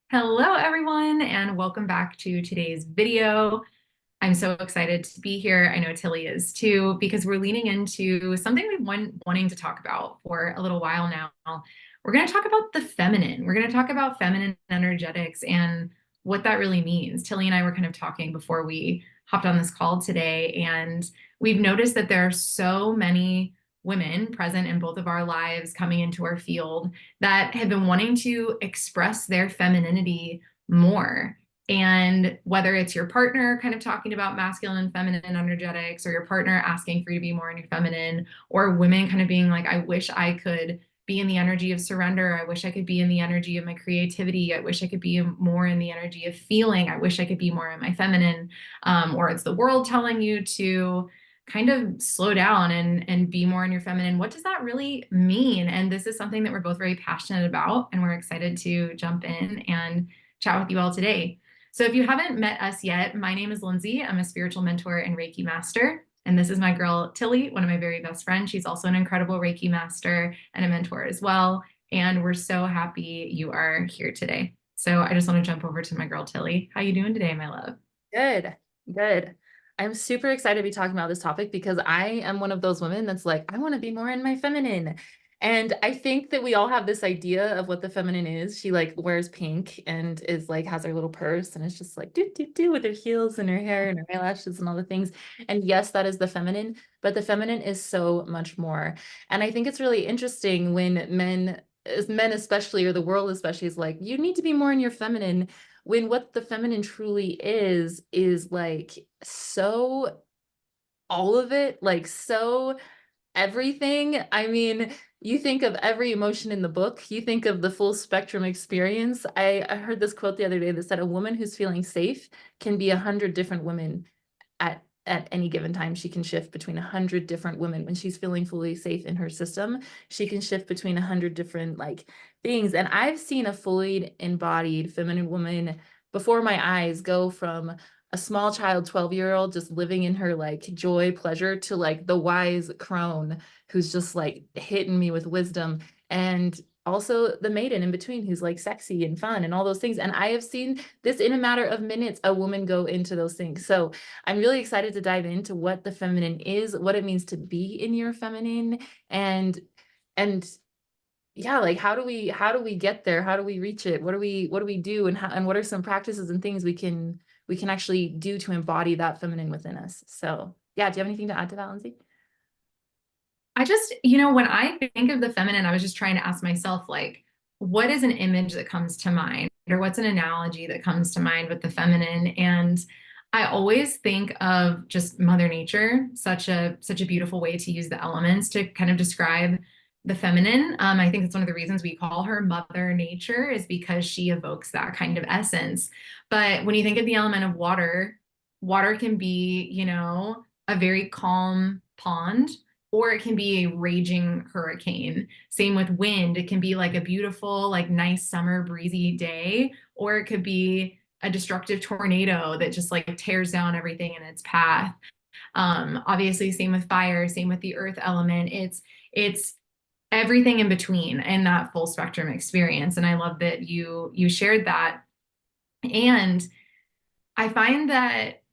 Hello, everyone, and welcome back to today's video. I'm so excited to be here. I know Tilly is too, because we're leaning into something we've been wanting to talk about for a little while now. We're going to talk about the feminine. We're going to talk about feminine energetics and what that really means. Tilly and I were kind of talking before we hopped on this call today, and we've noticed that there are so many women present in both of our lives coming into our field that have been wanting to express their femininity more. And whether it's your partner kind of talking about masculine and feminine energetics, or your partner asking for you to be more in your feminine, or women kind of being like, I wish I could be in the energy of surrender. I wish I could be in the energy of my creativity. I wish I could be more in the energy of feeling. I wish I could be more in my feminine. Or it's the world telling you to kind of slow down and be more in your feminine. What does that really mean? And this is something that we're both very passionate about, and we're excited to jump in and chat with you all today. So if you haven't met us yet, my name is Lindsay. I'm a spiritual mentor and Reiki master. And this is my girl, Tilly, one of my very best friends. She's also an incredible Reiki master and a mentor as well. And we're so happy you are here today. So I just want to jump over to my girl, Tilly. How you doing today, my love? Good, good. I'm super excited to be talking about this topic because I am one of those women that's like, I want to be more in my feminine. And I think that we all have this idea of what the feminine is. She like wears pink and is like has her little purse and it's just like do with her heels and her hair and her eyelashes and all the things. And yes, that is the feminine, but the feminine is so much more. And I think it's really interesting when men especially, or the world especially, is like, you need to be more in your feminine, when what the feminine truly is like so all of it, like so everything. I mean, you think of every emotion in the book, you think of the full spectrum experience. I heard this quote the other day that said a woman who's feeling safe can be 100 different women at any given time. She can shift between 100 different women when she's feeling fully safe in her system. She can shift between 100 different like things. And I've seen a fully embodied feminine woman before my eyes go from a small child 12-year-old just living in her like joy pleasure to like the wise crone who's just like hitting me with wisdom, and also the maiden in between who's like sexy and fun and all those things. And I have seen this in a matter of minutes, a woman go into those things. So I'm really excited to dive into what the feminine is, what it means to be in your feminine, and yeah, like how do we get there? How do we reach it? What do we do, and what are some practices and things we can actually do to embody that feminine within us? So yeah, do you have anything to add to that, Lindsay? I just, when I think of the feminine, I was just trying to ask myself, like, what is an image that comes to mind, or what's an analogy that comes to mind with the feminine? And I always think of just Mother Nature, such a beautiful way to use the elements to kind of describe the feminine. I think that's one of the reasons we call her Mother Nature, is because she evokes that kind of essence. But when you think of the element of water, water can be, a very calm pond, or it can be a raging hurricane. Same with wind. It can be like a beautiful, like nice summer breezy day, or it could be a destructive tornado that just like tears down everything in its path. Obviously, same with fire, same with the earth element. It's everything in between in that full spectrum experience. And I love that you shared that. And I find that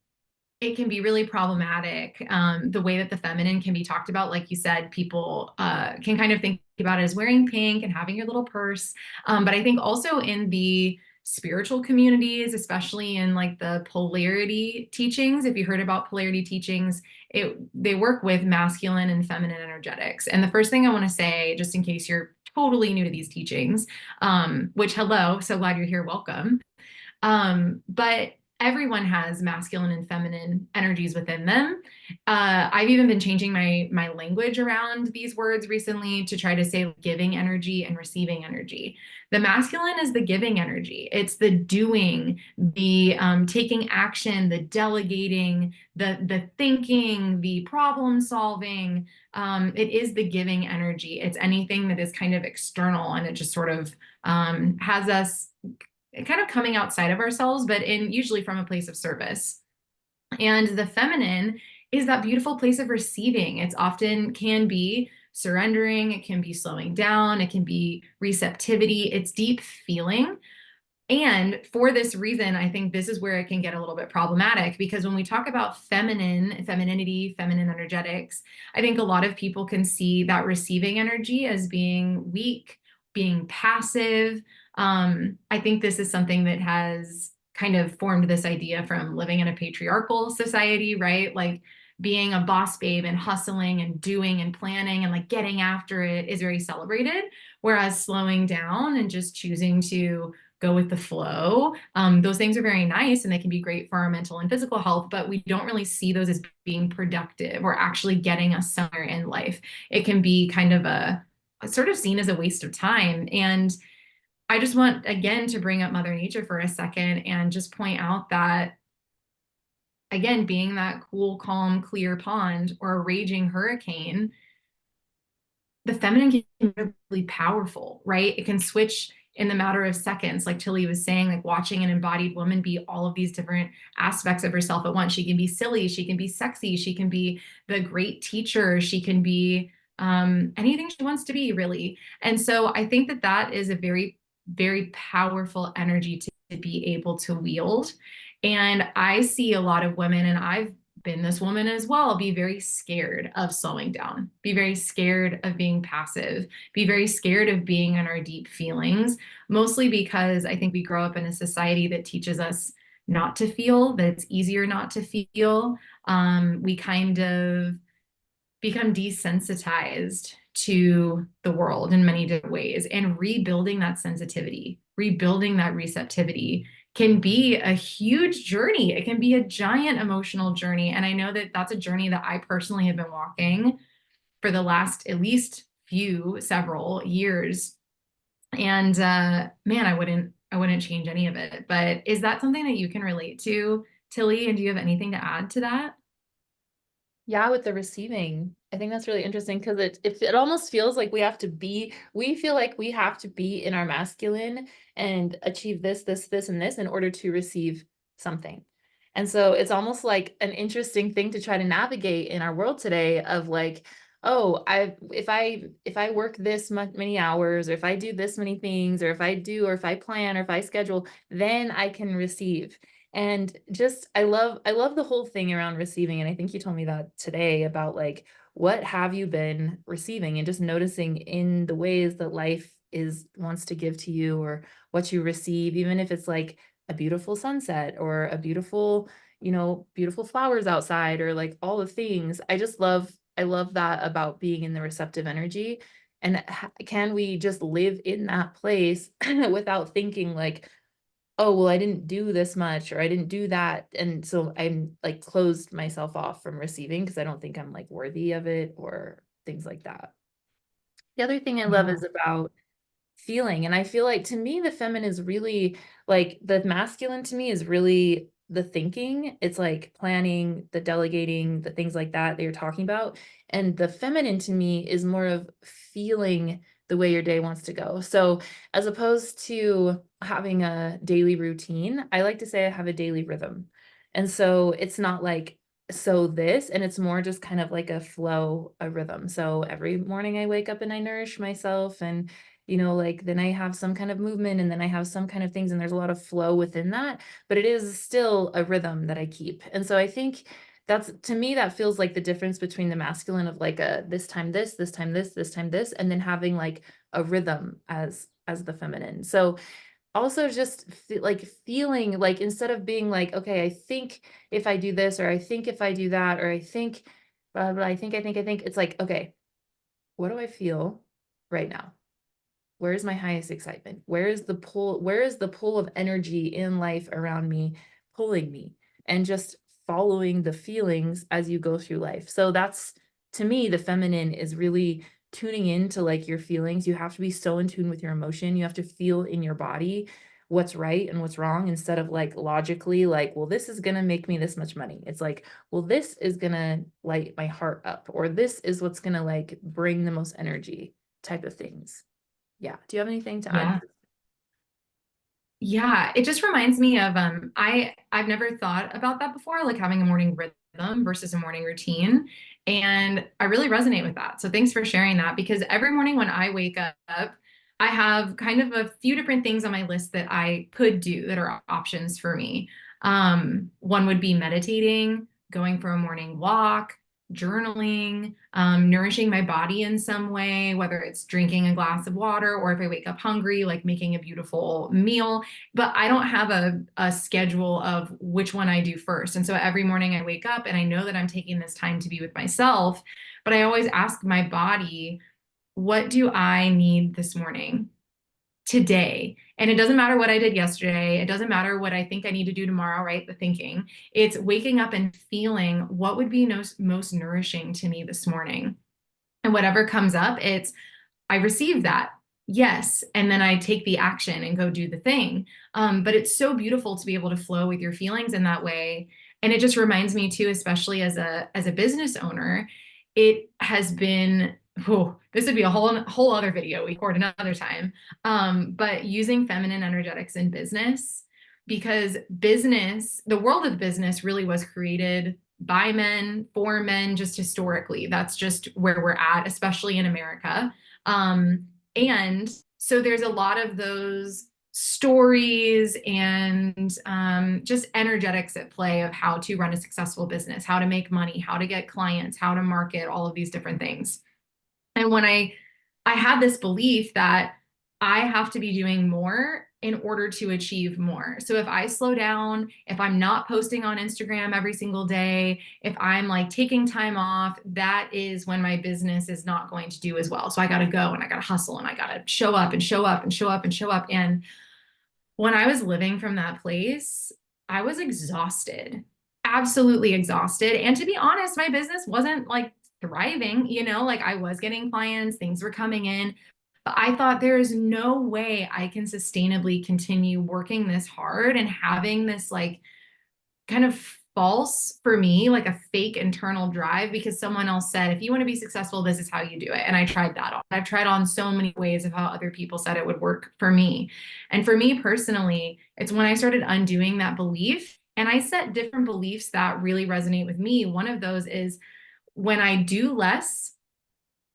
it can be really problematic, the way that the feminine can be talked about. Like you said, people can kind of think about it as wearing pink and having your little purse. But I think also in the spiritual communities, especially in like the polarity teachings, if you heard about polarity teachings, they work with masculine and feminine energetics. And the first thing I want to say, just in case you're totally new to these teachings, which hello, so glad you're here, welcome. But everyone has masculine and feminine energies within them. I've even been changing my language around these words recently to try to say giving energy and receiving energy. The masculine is the giving energy. It's the doing, the taking action, the delegating, the thinking, the problem solving. It is the giving energy. It's anything that is kind of external, and it just sort of has us kind of coming outside of ourselves, but in usually from a place of service. And the feminine is that beautiful place of receiving. It's often can be surrendering, it can be slowing down, it can be receptivity, it's deep feeling. And for this reason, I think this is where it can get a little bit problematic, because when we talk about femininity, feminine energetics, I think a lot of people can see that receiving energy as being weak, being passive. I think this is something that has kind of formed this idea from living in a patriarchal society, right? Like being a boss babe and hustling and doing and planning and like getting after it is very celebrated. Whereas slowing down and just choosing to go with the flow. Those things are very nice and they can be great for our mental and physical health, but we don't really see those as being productive or actually getting us somewhere in life. It can be kind of a sort of seen as a waste of time. And I just want, again, to bring up Mother Nature for a second and just point out that, again, being that cool, calm, clear pond or a raging hurricane, the feminine can be really powerful, right? It can switch in the matter of seconds, like Tilly was saying, like watching an embodied woman be all of these different aspects of herself at once. She can be silly, she can be sexy, she can be the great teacher, she can be anything she wants to be, really. And so I think that that is a very, very powerful energy to be able to wield. And I see a lot of women, and I've been this woman as well, be very scared of slowing down, be very scared of being passive, be very scared of being in our deep feelings, mostly because I think we grow up in a society that teaches us not to feel, that it's easier not to feel. We kind of become desensitized to the world in many different ways, and rebuilding that sensitivity, rebuilding that receptivity can be a huge journey. It can be a giant emotional journey. And I know that that's a journey that I personally have been walking for the last at least several years. And man, I wouldn't change any of it. But is that something that you can relate to, Tilly? And do you have anything to add to that? Yeah, with the receiving, I think that's really interesting because it almost feels like we feel like we have to be in our masculine and achieve this, and this in order to receive something. And so it's almost like an interesting thing to try to navigate in our world today of like, oh, if I work this many hours, or if I do this many things, or if I plan, or if I schedule, then I can receive. And just I love the whole thing around receiving. And I think you told me that today about like what have you been receiving, and just noticing in the ways that life is wants to give to you, or what you receive, even if it's like a beautiful sunset or a beautiful, beautiful flowers outside, or like all the things. I love that about being in the receptive energy. And can we just live in that place without thinking like, oh, well, I didn't do this much, or I didn't do that. And so I'm like closed myself off from receiving because I don't think I'm like worthy of it, or things like that. The other thing I love Yeah. is about feeling. And I feel like to me, the feminine is really like the masculine to me is really the thinking. It's like planning, the delegating, the things like that you're talking about. And the feminine to me is more of feeling the way your day wants to go. So as opposed to having a daily routine, I like to say I have a daily rhythm. And so it's not like and it's more just kind of like a flow, a rhythm. So every morning I wake up and I nourish myself, and like then I have some kind of movement, and then I have some kind of things, and there's a lot of flow within that, but it is still a rhythm that I keep. And so I think that's, to me, that feels like the difference between the masculine of like a this time this time this time this, and then having like a rhythm as the feminine. So also just like feeling like, instead of being like, okay, I think if I do this, or I think if I do that, or I think blah, blah, I think it's like, okay, what do I feel right now? Where's my highest excitement? Where is the pull of energy in life around me pulling me? And just following the feelings as you go through life. So that's, to me, the feminine is really tuning into like your feelings. You have to be so in tune with your emotion. You have to feel in your body what's right and what's wrong, instead of like logically like, well, this is going to make me this much money. It's like, well, this is going to light my heart up, or this is what's going to like bring the most energy, type of things. Yeah. Do you have anything to add? Yeah. Yeah, it just reminds me of I've never thought about that before, like having a morning rhythm versus a morning routine. And I really resonate with that. So thanks for sharing that, because every morning when I wake up, I have kind of a few different things on my list that I could do that are options for me. One would be meditating, going for a morning walk, journaling, nourishing my body in some way, whether it's drinking a glass of water or if I wake up hungry, like making a beautiful meal. But I don't have a schedule of which one I do first. And so every morning I wake up and I know that I'm taking this time to be with myself, but I always ask my body, what do I need this morning, today? And it doesn't matter what I did yesterday. It doesn't matter what I think I need to do tomorrow, right? The thinking. It's waking up and feeling what would be most nourishing to me this morning. And whatever comes up, it's I receive that. Yes. And then I take the action and go do the thing. But it's so beautiful to be able to flow with your feelings in that way. And it just reminds me too, especially as a business owner, it has been, oh, this would be a whole other video we record another time. But using feminine energetics in business, because business, the world of business really was created by men, for men, just historically. That's just where we're at, especially in America. And so there's a lot of those stories and just energetics at play of how to run a successful business, how to make money, how to get clients, how to market, all of these different things. And when I had this belief that I have to be doing more in order to achieve more. So if I slow down, if I'm not posting on Instagram every single day, if I'm like taking time off, that is when my business is not going to do as well. So I got to go and I got to hustle and I got to show up and show up and show up and show up. And when I was living from that place, I was exhausted, absolutely exhausted. And to be honest, my business wasn't like thriving, like I was getting clients, things were coming in. But I thought there is no way I can sustainably continue working this hard and having this like kind of false, for me, like a fake internal drive because someone else said, if you want to be successful, this is how you do it. And I tried that on. I've tried on so many ways of how other people said it would work for me. And for me personally, it's when I started undoing that belief and I set different beliefs that really resonate with me. One of those is when I do less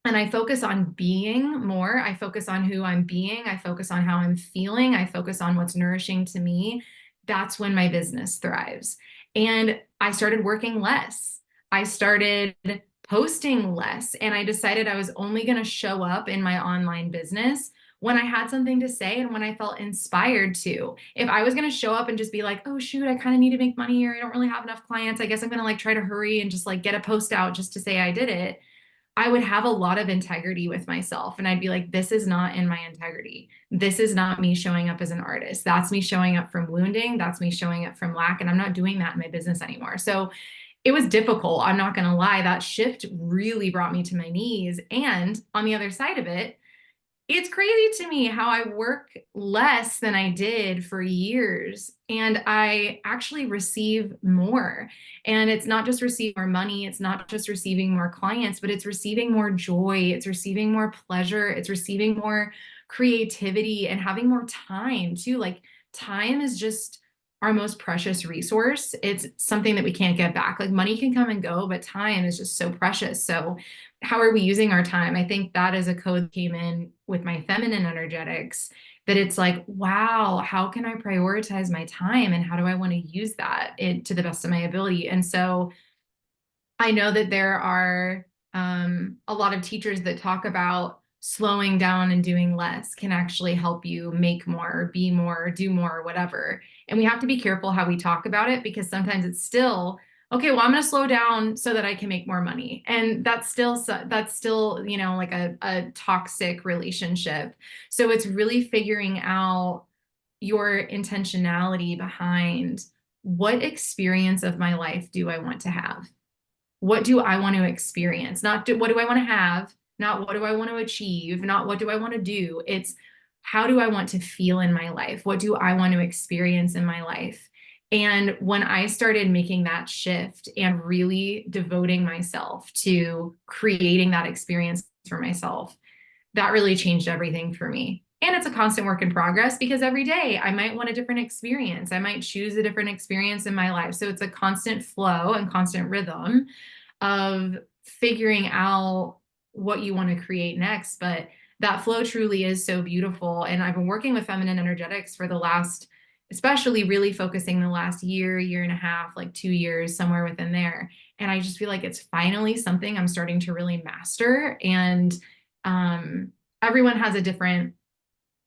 and I focus on being more, I focus on who I'm being, I focus on how I'm feeling, I focus on what's nourishing to me, that's when my business thrives. And I started working less. I started posting less, and I decided I was only going to show up in my online business when I had something to say and when I felt inspired to. If I was going to show up and just be like, oh, shoot, I kind of need to make money or I don't really have enough clients, I guess I'm going to like try to hurry and just like get a post out just to say I did it, I would have a lot of integrity with myself. And I'd be like, this is not in my integrity. This is not me showing up as an artist. That's me showing up from wounding. That's me showing up from lack. And I'm not doing that in my business anymore. So it was difficult. I'm not going to lie. That shift really brought me to my knees. And on the other side of it, it's crazy to me how I work less than I did for years and I actually receive more. And it's not just receiving more money, it's not just receiving more clients, but it's receiving more joy, it's receiving more pleasure, it's receiving more creativity and having more time too. Like time is just our most precious resource. It's something that we can't get back. Like money can come and go, but time is just so precious. So how are we using our time? I think that is a code that came in with my feminine energetics, that it's like, wow, how can I prioritize my time and how do I want to use that to the best of my ability? And so I know that there are a lot of teachers that talk about slowing down and doing less can actually help you make more, be more, do more, whatever. And we have to be careful how we talk about it because sometimes it's still, okay, well, I'm going to slow down so that I can make more money. And that's still, like a toxic relationship. So it's really figuring out your intentionality behind what experience of my life do I want to have? What do I want to experience? What do I want to have? Not what do I want to achieve? Not what do I want to do? It's how do I want to feel in my life? What do I want to experience in my life? And when I started making that shift and really devoting myself to creating that experience for myself, that really changed everything for me. And it's a constant work in progress because every day I might want a different experience. I might choose a different experience in my life. So it's a constant flow and constant rhythm of figuring out what you want to create next. But that flow truly is so beautiful. And I've been working with feminine energetics for the last, especially really focusing the last year, year and a half, like 2 years, somewhere within there. And I just feel like it's finally something I'm starting to really master. And um, everyone has a different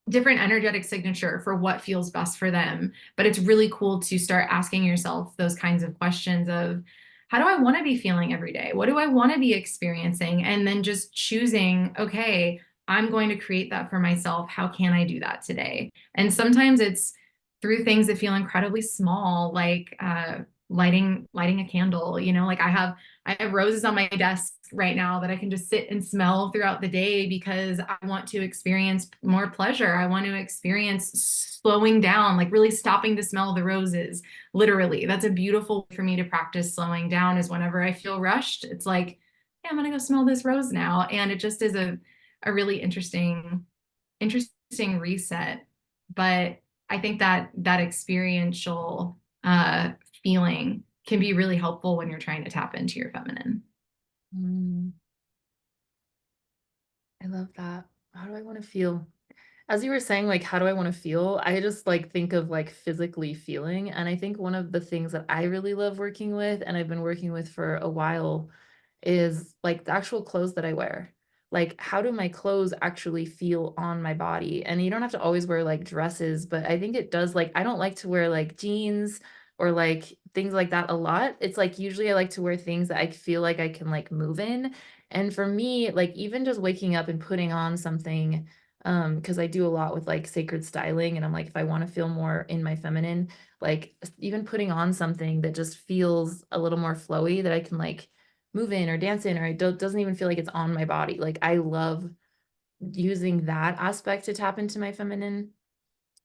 energetic signature for what feels best for them. But it's really cool to start asking yourself those kinds of questions of, how do I want to be feeling every day? What do I want to be experiencing? And then just choosing, okay, I'm going to create that for myself. How can I do that today? And sometimes it's through things that feel incredibly small, like lighting a candle. Like I have roses on my desk right now that I can just sit and smell throughout the day because I want to experience more pleasure. I want to experience slowing down, like really stopping to smell the roses. Literally, that's a beautiful way for me to practice slowing down, is whenever I feel rushed, it's like, yeah, I'm gonna go smell this rose now. And it just is a really interesting reset. But I think that that experiential feeling can be really helpful when you're trying to tap into your feminine. Mm, I love that. How do I want to feel? As you were saying, like, how do I want to feel? I just like think of like physically feeling. And I think one of the things that I really love working with, and I've been working with for a while, is like the actual clothes that I wear. Like, how do my clothes actually feel on my body? And you don't have to always wear like dresses, but I think it does. Like, I don't like to wear like jeans or like things like that a lot. It's like usually I like to wear things that I feel like I can like move in. And for me, like even just waking up and putting on something, because I do a lot with like sacred styling, and I'm like, if I want to feel more in my feminine, like even putting on something that just feels a little more flowy that I can like move in or dance in, or doesn't even feel like it's on my body. Like I love using that aspect to tap into my feminine.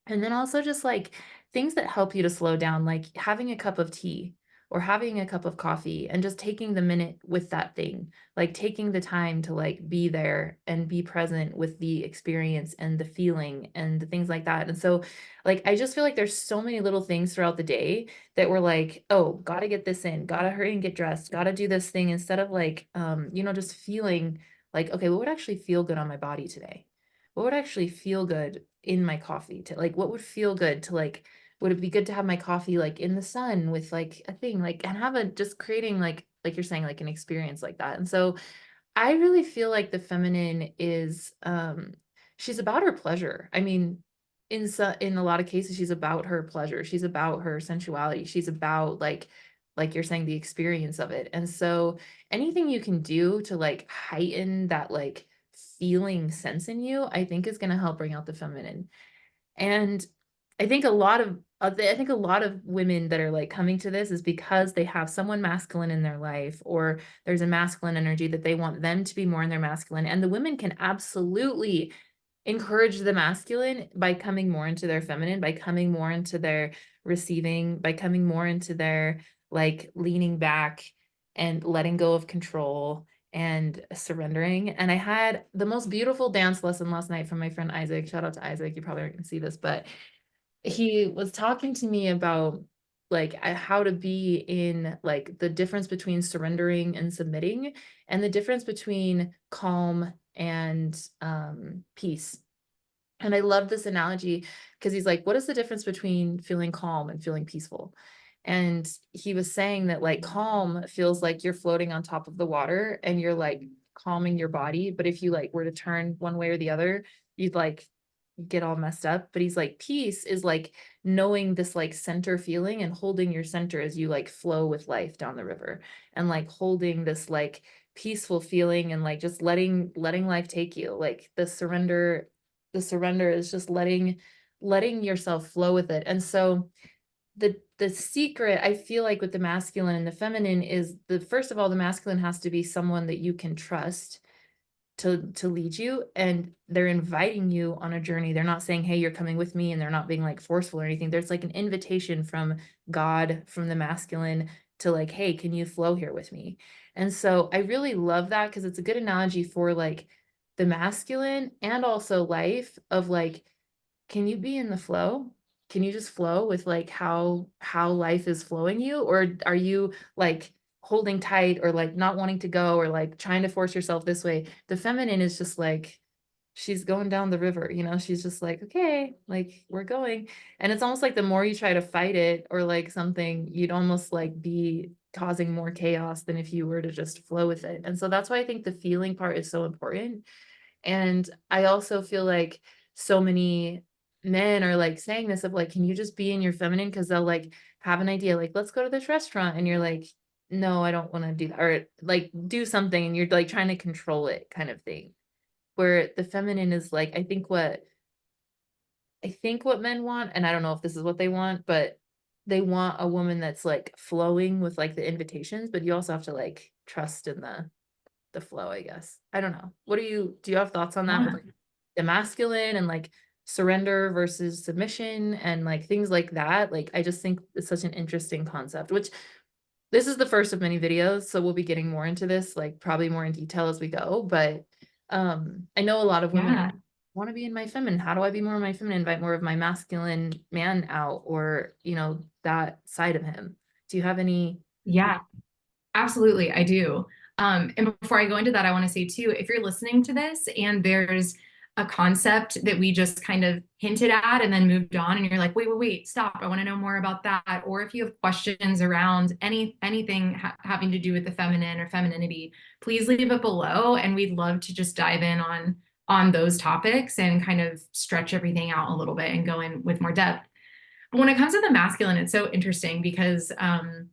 And then also just like things that help you to slow down, like having a cup of tea or having a cup of coffee and just taking the minute with that thing, like taking the time to like be there and be present with the experience and the feeling and the things like that. And so like I just feel like there's so many little things throughout the day that we're like, oh, gotta get this in, gotta hurry and get dressed, gotta do this thing, instead of like just feeling like, okay, what would actually feel good on my body today? What would actually feel good in my coffee, to like what would feel good to like, would it be good to have my coffee like in the sun with like a thing, like, and have a just creating like you're saying, like an experience like that. And so I really feel like the feminine is she's about her pleasure. I mean, in a lot of cases she's about her pleasure. She's about her sensuality. She's about like you're saying, the experience of it. And so anything you can do to like heighten that like feeling sense in you, I think is going to help bring out the feminine. And I think a lot of women that are like coming to this is because they have someone masculine in their life, or there's a masculine energy that they want them to be more in their masculine. And the women can absolutely encourage the masculine by coming more into their feminine, by coming more into their receiving, by coming more into their like leaning back and letting go of control and surrendering. And I had the most beautiful dance lesson last night from my friend Isaac. Shout out to Isaac. You probably aren't going to see this, but he was talking to me about like how to be in like the difference between surrendering and submitting, and the difference between calm and peace. And I love this analogy because he's like, what is the difference between feeling calm and feeling peaceful? And he was saying that like calm feels like you're floating on top of the water and you're like calming your body. But if you like were to turn one way or the other, you'd like get all messed up. But he's like, peace is like knowing this like center feeling and holding your center as you like flow with life down the river, and like holding this like peaceful feeling and like just letting life take you. Like the surrender is just letting yourself flow with it. And so the secret, I feel like, with the masculine and the feminine is, the first of all, the masculine has to be someone that you can trust to lead you, and they're inviting you on a journey. They're not saying, hey, you're coming with me, and they're not being like forceful or anything. There's like an invitation from God, from the masculine, to like, hey, can you flow here with me? And so I really love that because it's a good analogy for like the masculine and also life, of like, can you be in the flow? Can you just flow with like how life is flowing you? Or are you like holding tight or like not wanting to go or like trying to force yourself this way? The feminine is just like she's going down the river, you know, she's just like, okay, like we're going. And it's almost like the more you try to fight it or like something, you'd almost like be causing more chaos than if you were to just flow with it. And so that's why I think the feeling part is so important. And I also feel like so many men are like saying this of like, can you just be in your feminine? Because they'll like have an idea, like, let's go to this restaurant. And you're like, no, I don't want to do that. Or like do something and you're like trying to control it kind of thing. Where the feminine is like, I think what men want, and I don't know if this is what they want, but they want a woman that's like flowing with like the invitations, but you also have to like trust in the flow, I guess. I don't know. What do you have thoughts on that with Yeah. like the masculine and like surrender versus submission and like things like that? Like I just think it's such an interesting concept, which this is the first of many videos, so we'll be getting more into this, like probably more in detail as we go. But I know a lot of women Yeah. want to be in my feminine. How do I be more of my feminine? Invite more of my masculine man out, or you know, that side of him. Do you have any? Yeah. Absolutely, I do. And before I go into that, I want to say too, if you're listening to this and there's a concept that we just kind of hinted at and then moved on, and you're like, wait, stop, I want to know more about that. Or if you have questions around anything having to do with the feminine or femininity, please leave it below, and we'd love to just dive in on those topics and kind of stretch everything out a little bit and go in with more depth. But when it comes to the masculine, it's so interesting because I'm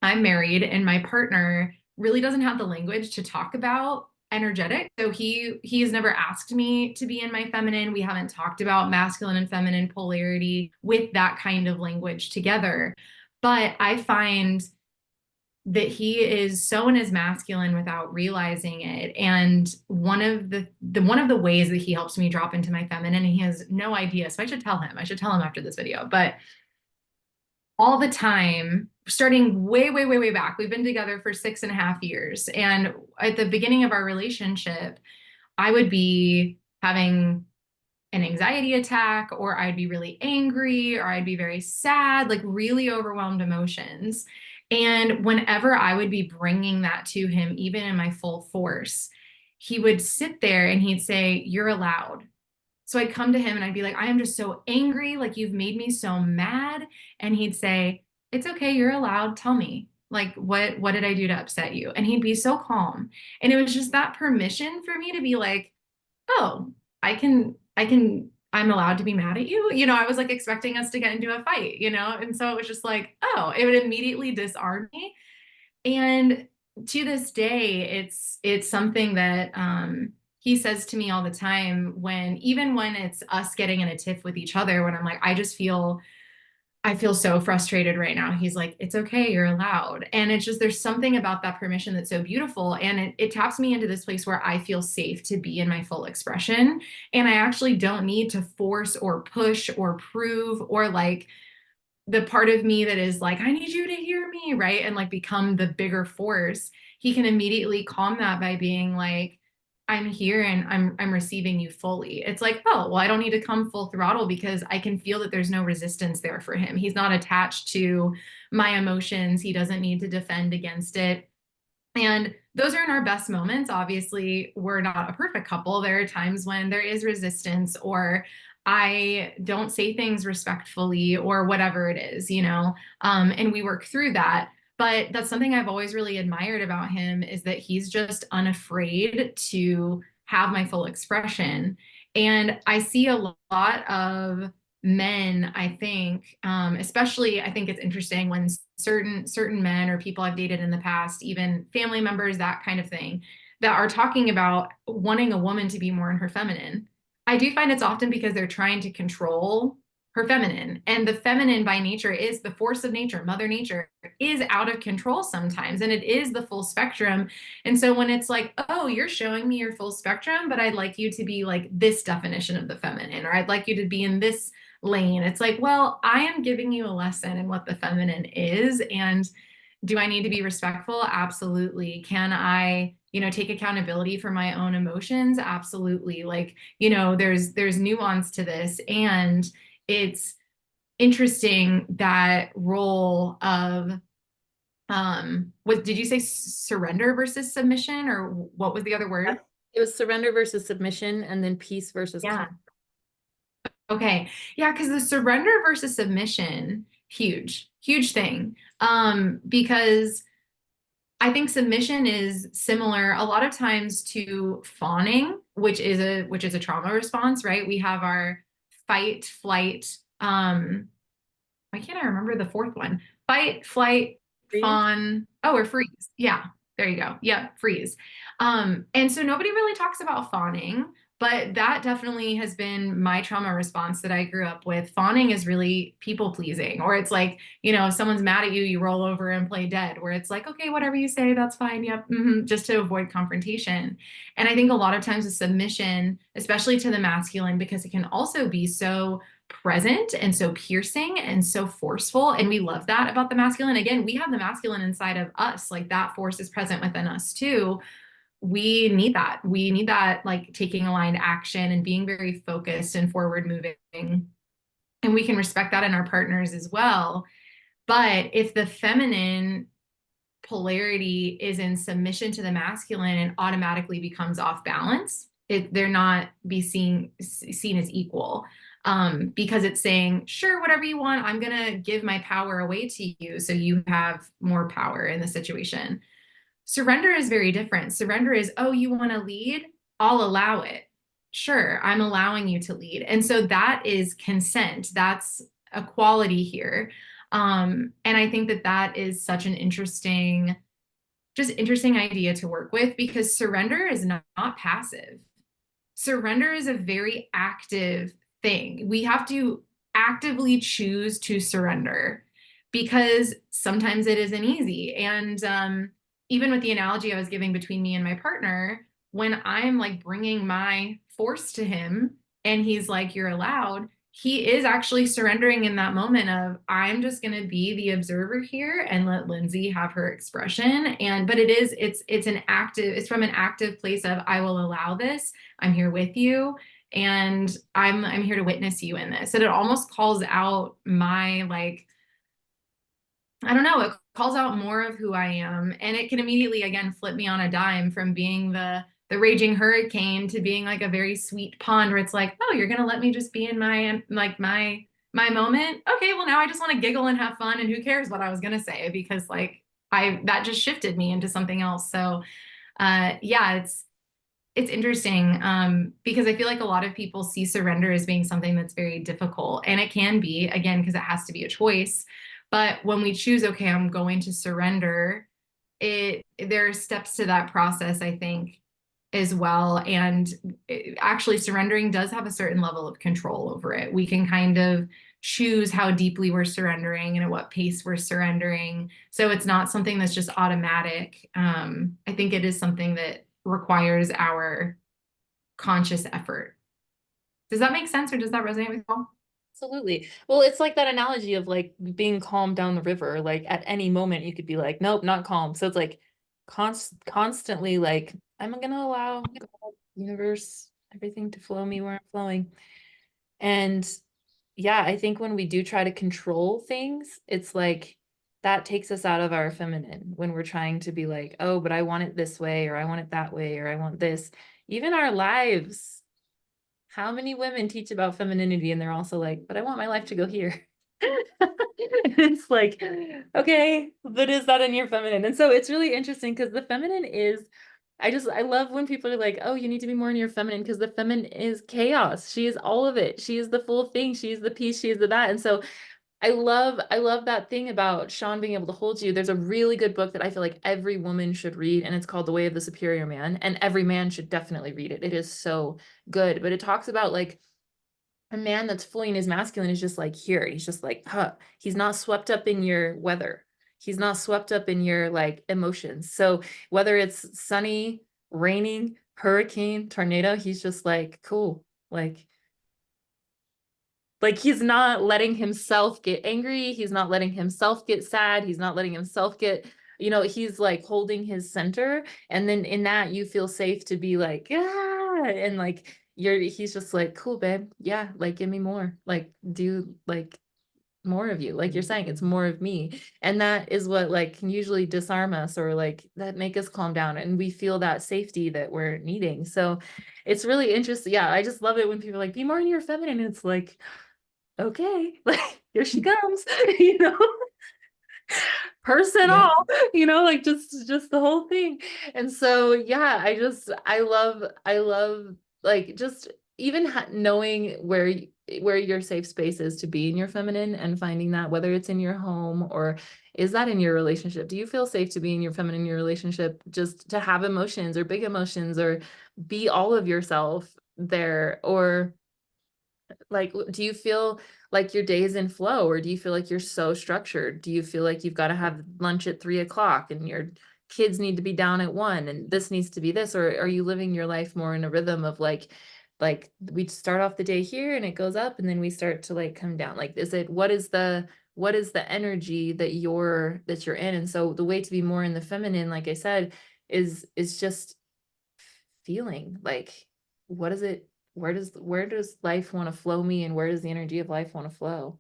married and my partner really doesn't have the language to talk about energetic. So he has never asked me to be in my feminine. We haven't talked about masculine and feminine polarity with that kind of language together. But I find that he is so in his masculine without realizing it. And one of the ways that he helps me drop into my feminine, and he has no idea. So I should tell him. I should tell him after this video. But all the time, starting way back. We've been together for 6.5 years. And at the beginning of our relationship, I would be having an anxiety attack, or I'd be really angry, or I'd be very sad, like really overwhelmed emotions. And whenever I would be bringing that to him, even in my full force, he would sit there and he'd say, "You're allowed." So I'd come to him and I'd be like, "I am just so angry. Like, you've made me so mad." And he'd say, "It's okay. You're allowed. Tell me. Like, what did I do to upset you?" And he'd be so calm. And it was just that permission for me to be like, "Oh, I'm allowed to be mad at you." I was like expecting us to get into a fight, And so it was just like, oh, it would immediately disarm me. And to this day, it's something that he says to me all the time, even when it's us getting in a tiff with each other, when I'm like, I feel so frustrated right now. He's like, "It's okay, you're allowed." And it's just, there's something about that permission that's so beautiful. And it taps me into this place where I feel safe to be in my full expression. And I actually don't need to force or push or prove, or like the part of me that is like, "I need you to hear me," right? And like become the bigger force. He can immediately calm that by being like, "I'm here and I'm receiving you fully." It's like, oh, well, I don't need to come full throttle because I can feel that there's no resistance there for him. He's not attached to my emotions. He doesn't need to defend against it. And those are in our best moments. Obviously, we're not a perfect couple. There are times when there is resistance, or I don't say things respectfully, or whatever it is. And we work through that. But that's something I've always really admired about him, is that he's just unafraid to have my full expression. And I see a lot of men, I think, especially, I think it's interesting when certain men or people I've dated in the past, even family members, that kind of thing, that are talking about wanting a woman to be more in her feminine. I do find it's often because they're trying to control her feminine, and the feminine by nature is the force of nature. Mother nature is out of control sometimes, and it is the full spectrum. And so when it's like, "Oh, you're showing me your full spectrum, but I'd like you to be like this definition of the feminine, or I'd like you to be in this lane," it's like, well, I am giving you a lesson in what the feminine is. And do I need to be respectful? Absolutely. Can I, take accountability for my own emotions? Absolutely. Like, there's nuance to this. And it's interesting, that role of what did you say, surrender versus submission, or what was the other word? It was surrender versus submission, and then peace versus Yeah. calm. Okay. Yeah, because the surrender versus submission, huge, huge thing. Because I think submission is similar a lot of times to fawning, which is a trauma response, right? We have our fight, flight, why can't I remember the fourth one? Fight, flight, Freeze. fawn, or freeze. Yeah, there you go. Yep, freeze. And so nobody really talks about fawning, but that definitely has been my trauma response that I grew up with. Fawning is really people pleasing, or it's like, if someone's mad at you, you roll over and play dead, where it's like, okay, whatever you say, that's fine. Yep, just to avoid confrontation. And I think a lot of times a submission, especially to the masculine, because it can also be so present and so piercing and so forceful. And we love that about the masculine. Again, we have the masculine inside of us, like that force is present within us too. We need that. We need that, like taking aligned action and being very focused and forward moving. And we can respect that in our partners as well. But if the feminine polarity is in submission to the masculine and automatically becomes off balance, they're not be seen as equal, because it's saying, sure, whatever you want, I'm gonna give my power away to you so you have more power in the situation. Surrender is very different. Surrender is, oh, you want to lead? I'll allow it. Sure, I'm allowing you to lead. And so that is consent. That's equality here. And I think that that is such an interesting idea to work with, because surrender is not passive. Surrender is a very active thing. We have to actively choose to surrender, because sometimes it isn't easy. And even with the analogy I was giving between me and my partner, when I'm like bringing my force to him and he's like, you're allowed, he is actually surrendering in that moment of, I'm just going to be the observer here and let Lindsay have her expression. But it's from an active place of, I will allow this. I'm here with you, and I'm here to witness you in this. And it almost calls out my, like, I don't know, it calls out more of who I am. And it can immediately, again, flip me on a dime from being the raging hurricane to being like a very sweet pond, where it's like, oh, you're gonna let me just be in my moment. Okay, well, now I just want to giggle and have fun, and who cares what I was gonna say, because like I that just shifted me into something else. So yeah, it's interesting, because I feel like a lot of people see surrender as being something that's very difficult. And it can be, again, because it has to be a choice. But when we choose, okay, I'm going to surrender, there are steps to that process, I think, as well. And actually, surrendering does have a certain level of control over it. We can kind of choose how deeply we're surrendering and at what pace we're surrendering. So it's not something that's just automatic. I think it is something that requires our conscious effort. Does that make sense, or does that resonate with you all? Absolutely. Well, it's like that analogy of like being calm down the river. Like at any moment you could be like, nope, not calm. So it's like constantly like, I'm gonna allow God, universe, everything to flow me where I'm flowing. And yeah, I think when we do try to control things, it's like that takes us out of our feminine when we're trying to be like, oh, but I want it this way, or I want it that way, or I want this. Even our lives, how many women teach about femininity and they're also like, but I want my life to go here. It's like, okay, but is that in your feminine? And so it's really interesting because the feminine is, I love when people are like, oh, you need to be more in your feminine, because the feminine is chaos. She is all of it. She is the full thing. She is the peace. She is the that. And so I love that thing about Sean being able to hold you. There's a really good book that I feel like every woman should read, and it's called The Way of the Superior Man. And every man should definitely read it. It is so good. But it talks about like a man that's fully in his masculine is just like here. He's just like, huh. He's not swept up in your weather. He's not swept up in your like emotions. So whether it's sunny, raining, hurricane, tornado, he's just like, cool. Like he's not letting himself get angry. He's not letting himself get sad. He's not letting himself get, he's like holding his center. And then in that you feel safe to be like, ah, and like he's just like, cool, babe. Yeah, like give me more. Like do like more of you. Like you're saying, it's more of me. And that is what like can usually disarm us or like that make us calm down and we feel that safety that we're needing. So it's really interesting. Yeah, I just love it when people are like, be more in your feminine. And it's like, okay, like here she comes, you know, person Yep. all, you know, like just the whole thing. And so yeah, I love like just even knowing where your safe space is to be in your feminine and finding that whether it's in your home or is that in your relationship. Do you feel safe to be in your feminine in your relationship, just to have emotions or big emotions or be all of yourself there? Or like, do you feel like your day is in flow, or do you feel like you're so structured? Do you feel like you've got to have lunch at 3 o'clock and your kids need to be down at 1 and this needs to be this? Or are you living your life more in a rhythm of like we start off the day here and it goes up and then we start to like come down? Like, what is the energy that you're in? And so the way to be more in the feminine, like I said, is just feeling like what is it, where does life want to flow me and where does the energy of life want to flow,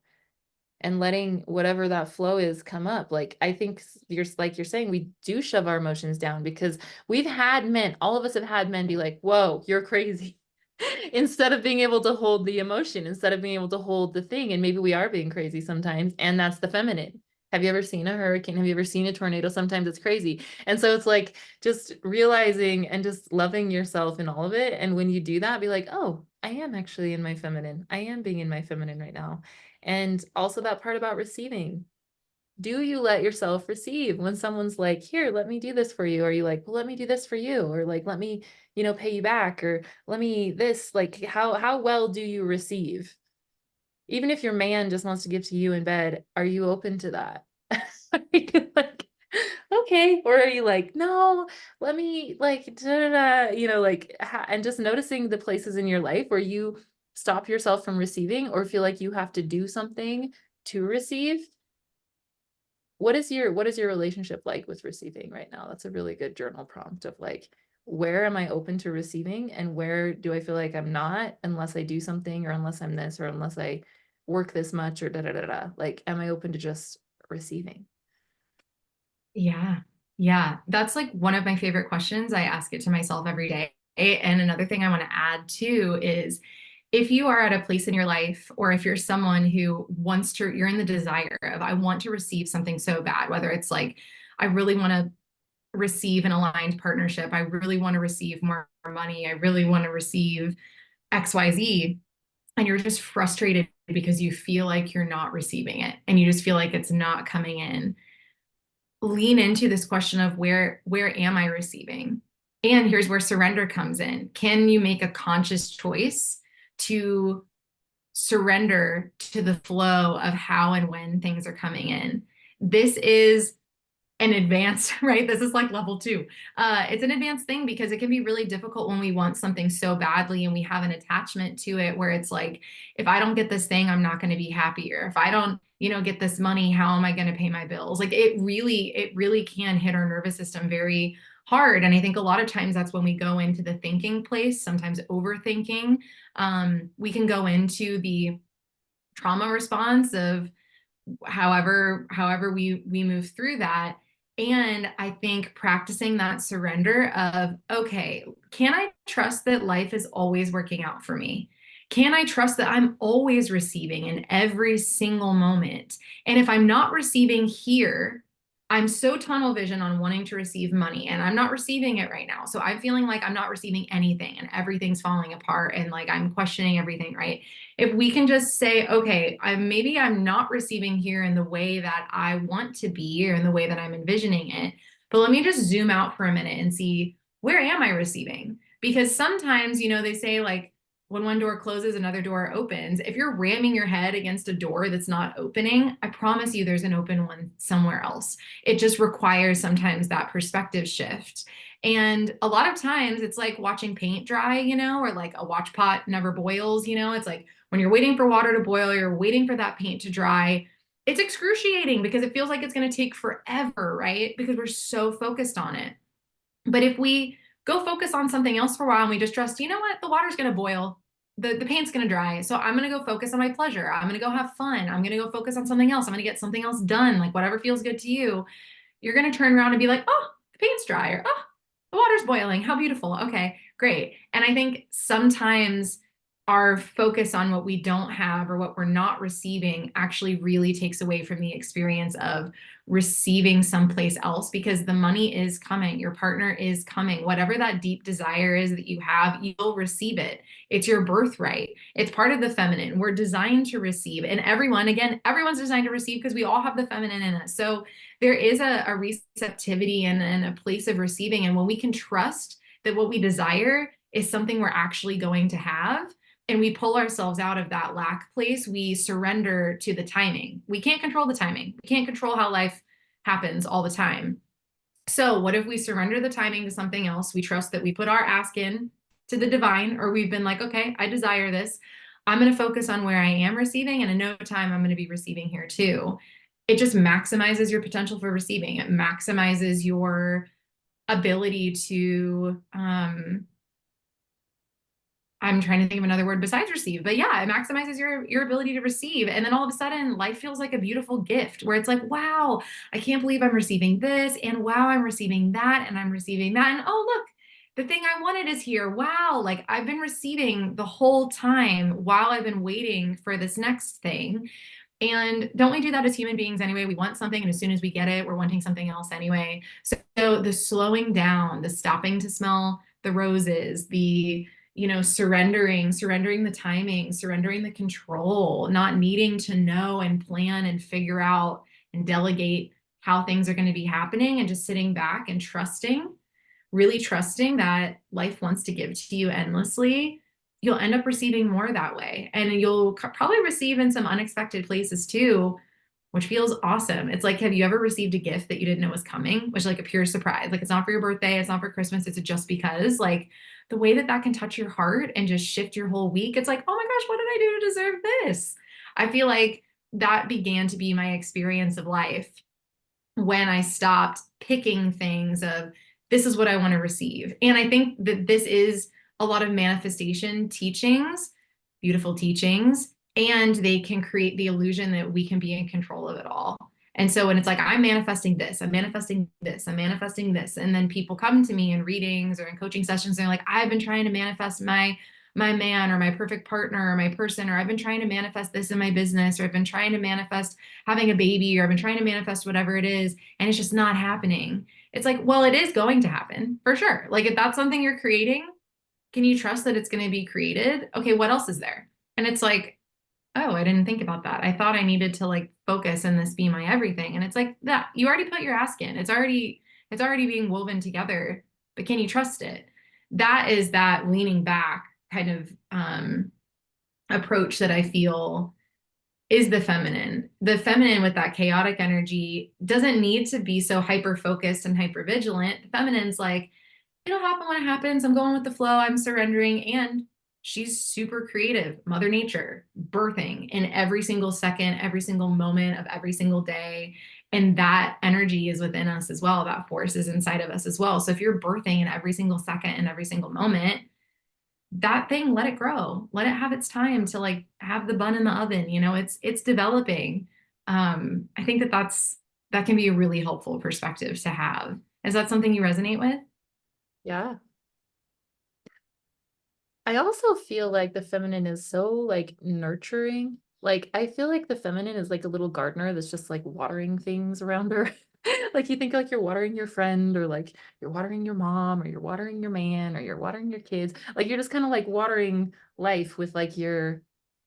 and letting whatever that flow is come up. Like I think you're saying we do shove our emotions down because we've had men, all of us have had men be like, whoa, you're crazy. Instead of being able to hold the emotion, instead of being able to hold the thing. And maybe we are being crazy sometimes, and that's the feminine. Have you ever seen a hurricane? Have you ever seen a tornado? Sometimes it's crazy. And so it's like just realizing and just loving yourself in all of it. And when you do that, be like, oh, I am actually in my feminine. I am being in my feminine right now. And also that part about receiving. Do you let yourself receive when someone's like, here, let me do this for you? Or are you like, well, let me do this for you? Or like, let me, pay you back, or let me this, like, how well do you receive? Even if your man just wants to give to you in bed, are you open to that? Are you like, okay, or are you like, no, let me like, da, da, da, like, and just noticing the places in your life where you stop yourself from receiving or feel like you have to do something to receive. What is your relationship like with receiving right now? That's a really good journal prompt of like, where am I open to receiving and where do I feel like I'm not unless I do something or unless I'm this or unless I work this much or da da da da. Like, am I open to just receiving? Yeah. Yeah. That's like one of my favorite questions. I ask it to myself every day. And another thing I want to add too is if you are at a place in your life, or if you're someone who wants to, you're in the desire of, I want to receive something so bad, whether it's like, I really want to receive an aligned partnership, I really want to receive more money, I really want to receive XYZ, and you're just frustrated because you feel like you're not receiving it and you just feel like it's not coming in. Lean into this question of where am I receiving? And here's where surrender comes in. Can you make a conscious choice to surrender to the flow of how and when things are coming in? This is an advanced, right? This is like level 2. It's an advanced thing because it can be really difficult when we want something so badly and we have an attachment to it where it's like, if I don't get this thing, I'm not going to be happier. If I don't, get this money, how am I going to pay my bills? Like it really can hit our nervous system very hard. And I think a lot of times that's when we go into the thinking place, sometimes overthinking. We can go into the trauma response of however we move through that. And I think practicing that surrender of, okay, can I trust that life is always working out for me? Can I trust that I'm always receiving in every single moment? And if I'm not receiving here, I'm so tunnel vision on wanting to receive money and I'm not receiving it right now. So I'm feeling like I'm not receiving anything and everything's falling apart and like I'm questioning everything, right? If we can just say, okay, maybe I'm not receiving here in the way that I want to be or in the way that I'm envisioning it, but let me just zoom out for a minute and see, where am I receiving? Because sometimes, they say like when one door closes, another door opens. If you're ramming your head against a door that's not opening, I promise you there's an open one somewhere else. It just requires sometimes that perspective shift. And a lot of times it's like watching paint dry, or like a watch pot never boils, it's like when you're waiting for water to boil, you're waiting for that paint to dry. It's excruciating because it feels like it's going to take forever, right? Because we're so focused on it. But if we go focus on something else for a while and we just trust, you know what, the water's going to boil. the paint's going to dry. So I'm going to go focus on my pleasure. I'm going to go have fun. I'm going to go focus on something else. I'm going to get something else done, like whatever feels good to you. You're going to turn around and be like, oh, the paint's dry, or oh, the water's boiling. How beautiful. Okay, great. And I think sometimes our focus on what we don't have or what we're not receiving actually really takes away from the experience of receiving someplace else, because the money is coming, your partner is coming, whatever that deep desire is that you have, you'll receive it. It's your birthright. It's part of the feminine. We're designed to receive, and everyone, again, everyone's designed to receive because we all have the feminine in us. So there is a receptivity and a place of receiving, and when we can trust that what we desire is something we're actually going to have, and we pull ourselves out of that lack place, we surrender to the timing. We can't control the timing. We can't control how life happens all the time. So what if we surrender the timing to something else? We trust that we put our ask in to the divine, or we've been like, okay, I desire this. I'm going to focus on where I am receiving, and in no time, I'm going to be receiving here too. It just maximizes your potential for receiving. It maximizes your ability to, I'm trying to think of another word besides receive, but yeah, it maximizes your ability to receive. And then all of a sudden, life feels like a beautiful gift where it's like, wow, I can't believe I'm receiving this, and wow, I'm receiving that, and I'm receiving that, and oh look, the thing I wanted is here. Wow, like I've been receiving the whole time while I've been waiting for this next thing. And don't we do that as human beings anyway? We want something, and as soon as we get it, we're wanting something else anyway. So the slowing down, the stopping to smell the roses, the surrendering the timing, surrendering the control, not needing to know and plan and figure out and delegate how things are going to be happening, and just sitting back and trusting, really trusting that life wants to give to you endlessly. You'll end up receiving more that way. And you'll probably receive in some unexpected places too, which feels awesome. It's like, have you ever received a gift that you didn't know was coming, which like a pure surprise? Like it's not for your birthday, it's not for Christmas, it's just because, like the way that that can touch your heart and just shift your whole week. It's like, oh my gosh, what did I do to deserve this? I feel like that began to be my experience of life when I stopped picking things of this is what I want to receive. And I think that this is a lot of manifestation teachings, beautiful teachings, and they can create the illusion that we can be in control of it all. And so when it's like, I'm manifesting this, I'm manifesting this, I'm manifesting this, and then people come to me in readings or in coaching sessions, and they're like, I've been trying to manifest my man or my perfect partner or my person, or I've been trying to manifest this in my business, or I've been trying to manifest having a baby, or I've been trying to manifest whatever it is, and it's just not happening. It's like, well, it is going to happen for sure. Like if that's something you're creating, can you trust that it's going to be created? Okay, what else is there? And it's like, oh, I didn't think about that. I thought I needed to like focus and this be my everything. And it's like that you already put your ask in. It's already being woven together, but can you trust it? That is that leaning back kind of approach that I feel is the feminine. The feminine with that chaotic energy doesn't need to be so hyper focused and hyper vigilant. The feminine's like, it'll happen when it happens. I'm going with the flow. I'm surrendering. And she's super creative, Mother Nature, birthing in every single second, every single moment of every single day. And that energy is within us as well. That force is inside of us as well. So if you're birthing in every single second and every single moment, that thing, let it grow, let it have its time to like have the bun in the oven, it's developing. I think that can be a really helpful perspective to have. Is that something you resonate with? Yeah. I also feel like the feminine is so like nurturing. Like I feel like the feminine is like a little gardener that's just like watering things around her. Like you think like you're watering your friend, or like you're watering your mom, or you're watering your man, or you're watering your kids. Like you're just kind of like watering life with like your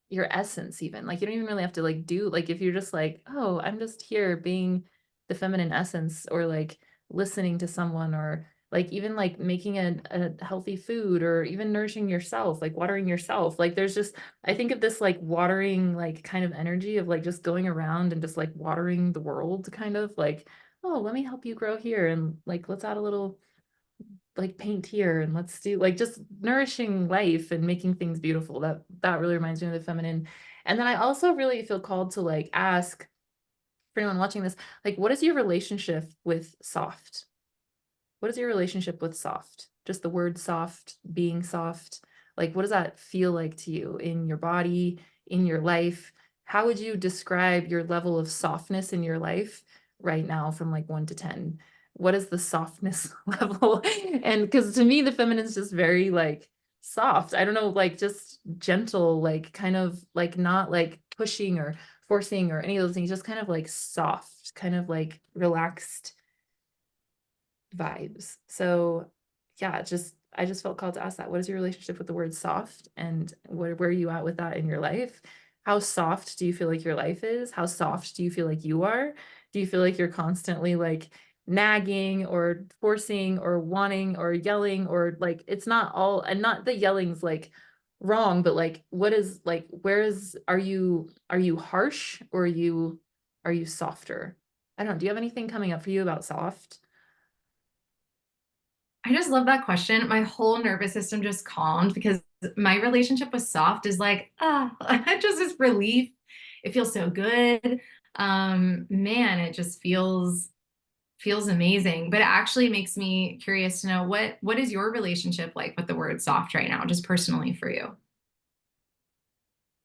essence even. Like you don't even really have to like do, like if you're just like, oh, I'm just here being the feminine essence, or like listening to someone, or like even like making a healthy food, or even nourishing yourself, like watering yourself. Like there's just, I think of this like watering like kind of energy of like just going around and just like watering the world, kind of like, oh, let me help you grow here, and like let's add a little like paint here, and let's do like just nourishing life and making things beautiful. That really reminds me of the feminine. And then I also really feel called to like ask for anyone watching this, like what is your relationship with soft? What is your relationship with soft? Just the word soft, being soft. Like, what does that feel like to you in your body, in your life? How would you describe your level of softness in your life right now from like 1 to 10? What is the softness level? And because to me, the feminine is just very like soft. I don't know, like just gentle, like kind of like not like pushing or forcing or any of those things, just kind of like soft, kind of like relaxed vibes. So yeah, just I just felt called to ask that. What is your relationship with the word soft, and where are you at with that in your life? How soft do you feel like your life is? How soft do you feel like you are? Do you feel like you're constantly like nagging or forcing or wanting or yelling, or like it's not all, and not the yelling's like wrong, but like what is like where is are you harsh, or are you softer? I don't know. Do you have anything coming up for you about soft? I just love that question. My whole nervous system just calmed because my relationship with soft is like, ah, it just is relief. It feels so good. Man, it just feels amazing. But it actually makes me curious to know what is your relationship like with the word soft right now, just personally for you?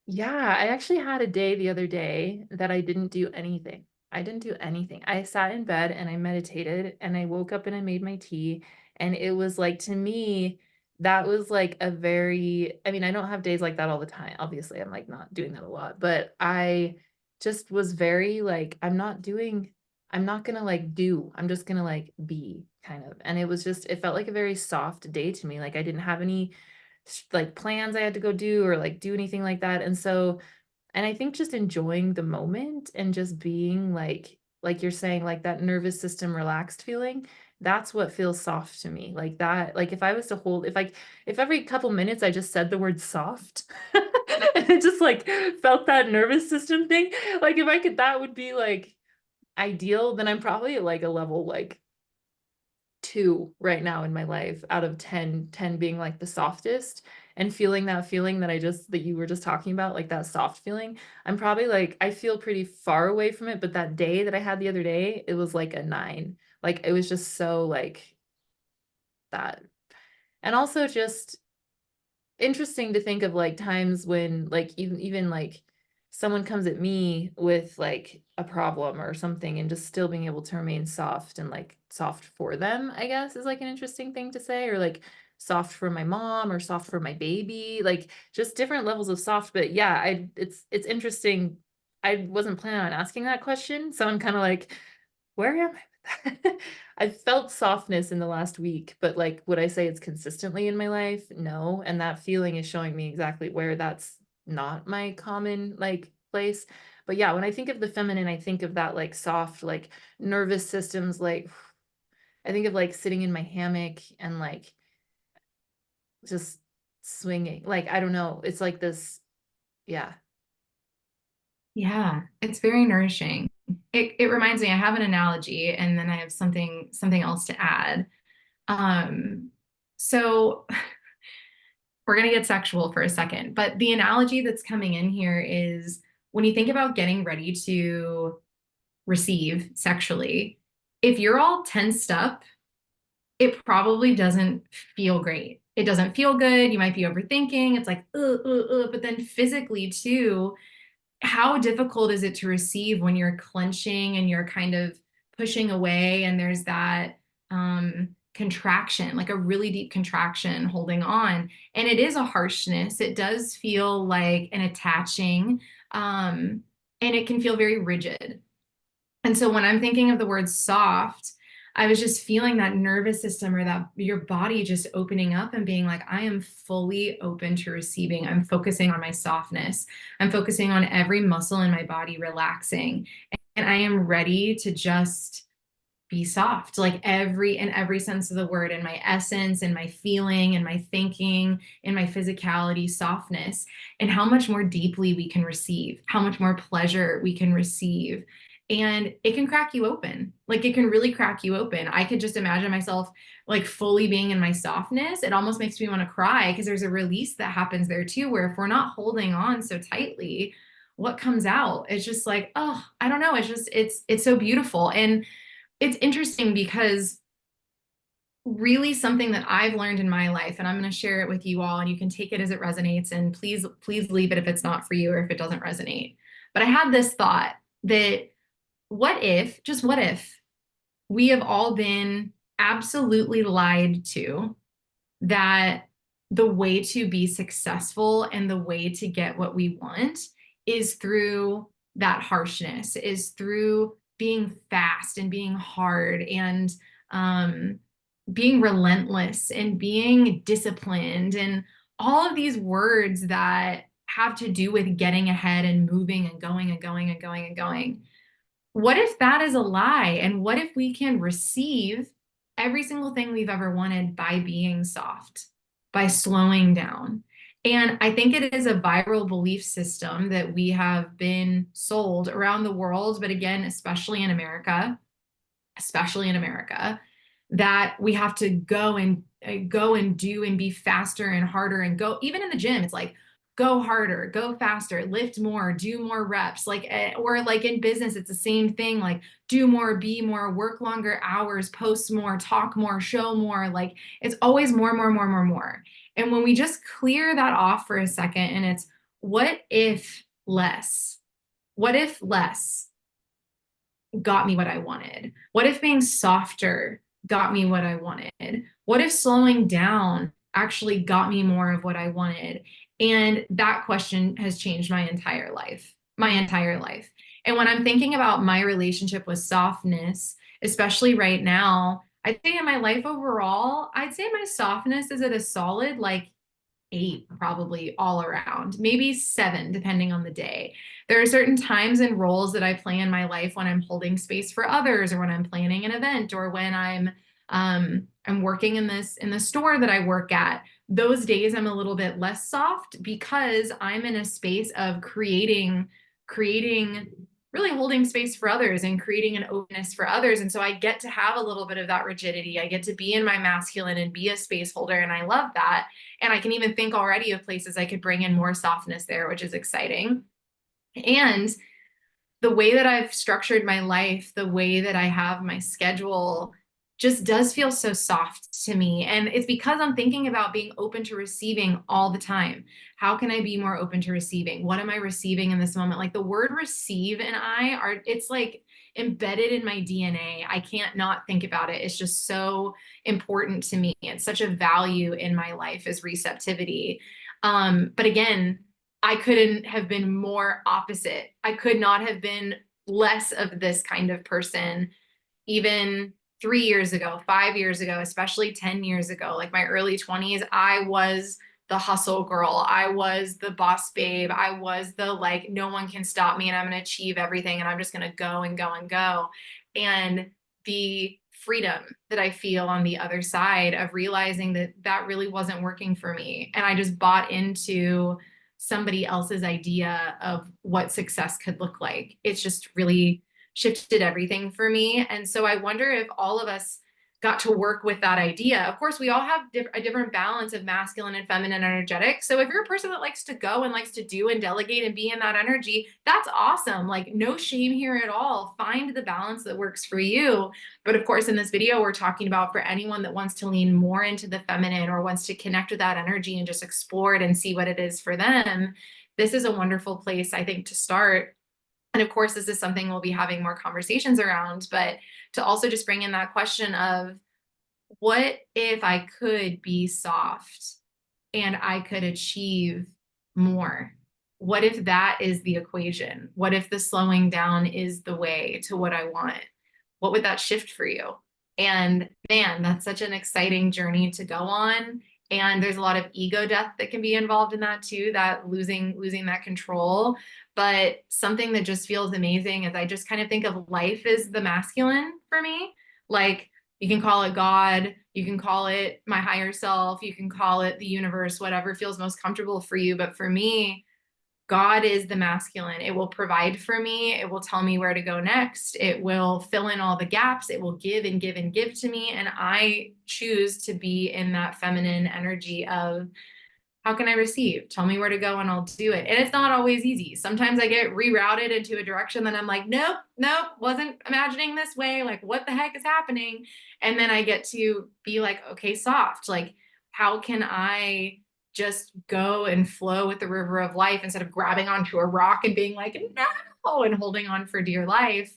Yeah, I actually had a day the other day that I didn't do anything. I didn't do anything. I sat in bed and I meditated and I woke up and I made my tea. And it was like, to me, that was like a very, I mean, I don't have days like that all the time. Obviously, I'm like not doing that a lot, but I just was very like, I'm not gonna like do, I'm just gonna like be kind of. And it was just, it felt like a very soft day to me. Like I didn't have any like plans I had to go do or like do anything like that. And so, and I think just enjoying the moment and just being like you're saying, like that nervous system relaxed feeling, that's what feels soft to me. Like that, like if I was to hold, if every couple minutes I just said the word soft and it just like felt that nervous system thing, like if I could, that would be like ideal. Then I'm probably at like a level like 2 right now in my life out of 10, 10 being like the softest, and feeling that feeling that that you were just talking about, like that soft feeling. I'm probably like, I feel pretty far away from it, but that day that I had the other day, it was like a 9. Like it was just so like that. And also just interesting to think of like times when like even like someone comes at me with like a problem or something, and just still being able to remain soft and like soft for them, I guess is like an interesting thing to say. Or like soft for my mom or soft for my baby, like just different levels of soft. But yeah, I it's interesting. I wasn't planning on asking that question, so I'm kind of like, where am I with that? I felt softness in the last week, but like, would I say it's consistently in my life? No. And that feeling is showing me exactly where that's not my common like place. But yeah, when I think of the feminine, I think of that like soft, like nervous systems, like I think of like sitting in my hammock and like just swinging. Like, I don't know. It's like this, yeah. Yeah, it's very nourishing. It reminds me, I have an analogy and then I have something else to add. Um, so we're going to get sexual for a second, but the analogy that's coming in here is when you think about getting ready to receive sexually, if you're all tensed up, it probably doesn't feel great. It doesn't feel good. You might be overthinking. It's like, but then physically too, how difficult is it to receive when you're clenching and you're kind of pushing away and there's that contraction, like a really deep contraction holding on. And it is a harshness. It does feel like an attaching, and it can feel very rigid. And so when I'm thinking of the word soft, I was just feeling that nervous system or that your body just opening up and being like, I am fully open to receiving. I'm focusing on my softness. I'm focusing on every muscle in my body relaxing. And I am ready to just be soft, like in every sense of the word, in my essence, in my feeling, in my thinking, in my physicality, softness, and how much more deeply we can receive, how much more pleasure we can receive. And it can crack you open. Like it can really crack you open. I could just imagine myself like fully being in my softness. It almost makes me want to cry because there's a release that happens there too, where if we're not holding on so tightly, what comes out? It's just like, oh, I don't know. It's just, it's so beautiful. And it's interesting because really something that I've learned in my life, and I'm going to share it with you all, and you can take it as it resonates, and please leave it if it's not for you or if it doesn't resonate. But I had this thought that what if, just what if, we have all been absolutely lied to that the way to be successful and the way to get what we want is through that harshness, is through being fast and being hard and um, being relentless and being disciplined and all of these words that have to do with getting ahead and moving and going and going and going and going. What if that is a lie? And what if we can receive every single thing we've ever wanted by being soft, by slowing down? And I think it is a viral belief system that we have been sold around the world, but again, especially in America, that we have to go and do and be faster and harder and go even in the gym. It's like go harder, go faster, lift more, do more reps. Like or like in business, it's the same thing. Like do more, be more, work longer hours, post more, talk more, show more. Like it's always more, more, more, more, more. And when we just clear that off for a second, and it's what if less? What if less got me what I wanted? What if being softer got me what I wanted? What if slowing down actually got me more of what I wanted? And that question has changed my entire life, my entire life. And when I'm thinking about my relationship with softness, especially right now, I'd say in my life overall, I'd say my softness is at a solid like 8 probably all around, maybe 7 depending on the day. There are certain times and roles that I play in my life when I'm holding space for others or when I'm planning an event or when I'm working in the store that I work at. Those days I'm a little bit less soft because I'm in a space of creating really holding space for others and creating an openness for others. And so I get to have a little bit of that rigidity. I get to be in my masculine and be a space holder. And I love that. And I can even think already of places I could bring in more softness there, which is exciting. And the way that I've structured my life, the way that I have my schedule just does feel so soft to me. And it's because I'm thinking about being open to receiving all the time. How can I be more open to receiving? What am I receiving in this moment? Like the word receive and I are, it's like embedded in my DNA. I can't not think about it. It's just so important to me. It's such a value in my life is receptivity. But again, I couldn't have been more opposite. I could not have been less of this kind of person even 3 years ago, 5 years ago, especially 10 years ago. Like my early 20s, I was the hustle girl. I was the boss babe. I was the like, no one can stop me and I'm going to achieve everything and I'm just going to go and go and go. And the freedom that I feel on the other side of realizing that that really wasn't working for me. And I just bought into somebody else's idea of what success could look like. It's just really shifted everything for me. And so I wonder if all of us got to work with that idea. Of course, we all have a different balance of masculine and feminine energetic. So if you're a person that likes to go and likes to do and delegate and be in that energy, that's awesome. Like no shame here at all. Find the balance that works for you. But of course, in this video, we're talking about for anyone that wants to lean more into the feminine or wants to connect with that energy and just explore it and see what it is for them. This is a wonderful place, I think, to start. And of course, this is something we'll be having more conversations around, but to also just bring in that question of what if I could be soft and I could achieve more? What if that is the equation? What if the slowing down is the way to what I want? What would that shift for you? And man, that's such an exciting journey to go on. And there's a lot of ego death that can be involved in that too, that losing that control. But something that just feels amazing is I just kind of think of life as the masculine for me. Like you can call it God, you can call it my higher self, you can call it the universe, whatever feels most comfortable for you. But for me, God is the masculine. It will provide for me. It will tell me where to go next. It will fill in all the gaps. It will give and give and give to me. And I choose to be in that feminine energy of How can I receive? Tell me where to go and I'll do it. And it's not always easy. Sometimes I get rerouted into a direction that I'm like, nope, nope, wasn't imagining this way. Like, what the heck is happening? And then I get to be like, okay, soft. Like, how can I just go and flow with the river of life instead of grabbing onto a rock and being like, no, and holding on for dear life?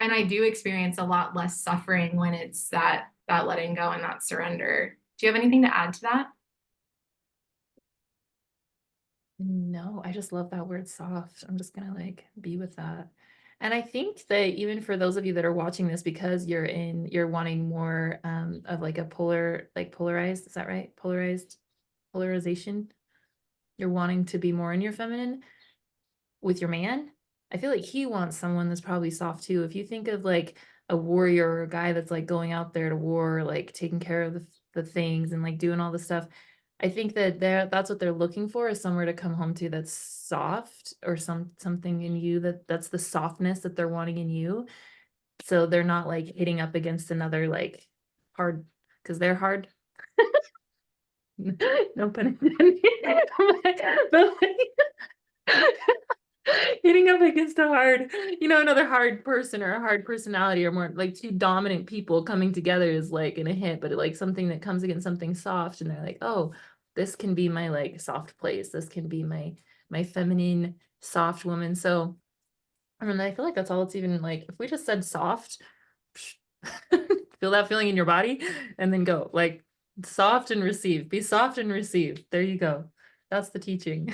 And I do experience a lot less suffering when it's that letting go and that surrender. Do you have anything to add to that? No, I just love that word soft. I'm just gonna like be with that. And I think that even for those of you that are watching this, because you're wanting more of like a polarized, is that right? Polarization. You're wanting to be more in your feminine with your man. I feel like he wants someone that's probably soft too. If you think of like a warrior or a guy that's like going out there to war, like taking care of the things and like doing all the stuff, I think that that's what they're looking for, is somewhere to come home to that's soft, or something in you that's the softness that they're wanting in you. So they're not like hitting up against another like hard, because they're hard. No pun intended. But, like, hitting up against a hard, another hard person or a hard personality, or more like two dominant people coming together is like in a hit, but like something that comes against something soft, and they're like, oh, this can be my like soft place. This can be my feminine soft woman. So I mean, I feel like that's all it's even like. If we just said soft, feel that feeling in your body, and then go like soft and receive. Be soft and receive. There you go. That's the teaching.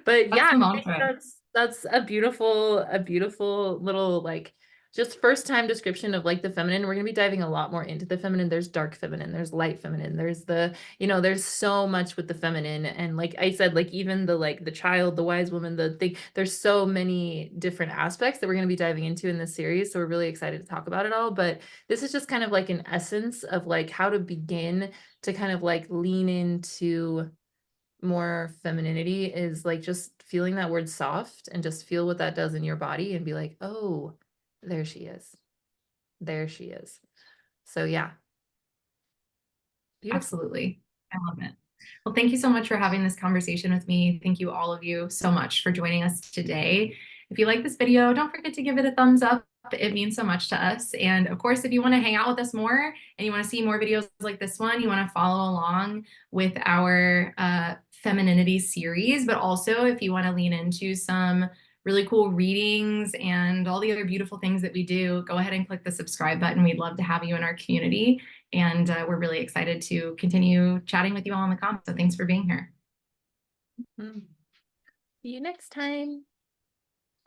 But That's yeah, the I think mantra. that's a beautiful little like just first time description of like the feminine. We're gonna be diving a lot more into the feminine. There's dark feminine, there's light feminine, there's there's so much with the feminine. And like I said, like even the like the child, the wise woman, the thing, there's so many different aspects that we're gonna be diving into in this series. So we're really excited to talk about it all. But this is just kind of like an essence of like how to begin to kind of like lean into more femininity, is like just feeling that word soft and just feel what that does in your body and be like, oh, there she is. There she is. So yeah, beautiful. Absolutely. I love it. Well, thank you so much for having this conversation with me. Thank you, all of you, so much for joining us today. If you like this video, don't forget to give it a thumbs up. It means so much to us. And of course, if you want to hang out with us more and you want to see more videos like this one, you want to follow along with our femininity series, but also if you want to lean into some really cool readings and all the other beautiful things that we do, go ahead and click the subscribe button. We'd love to have you in our community. And we're really excited to continue chatting with you all in the comments. So thanks for being here. See you next time.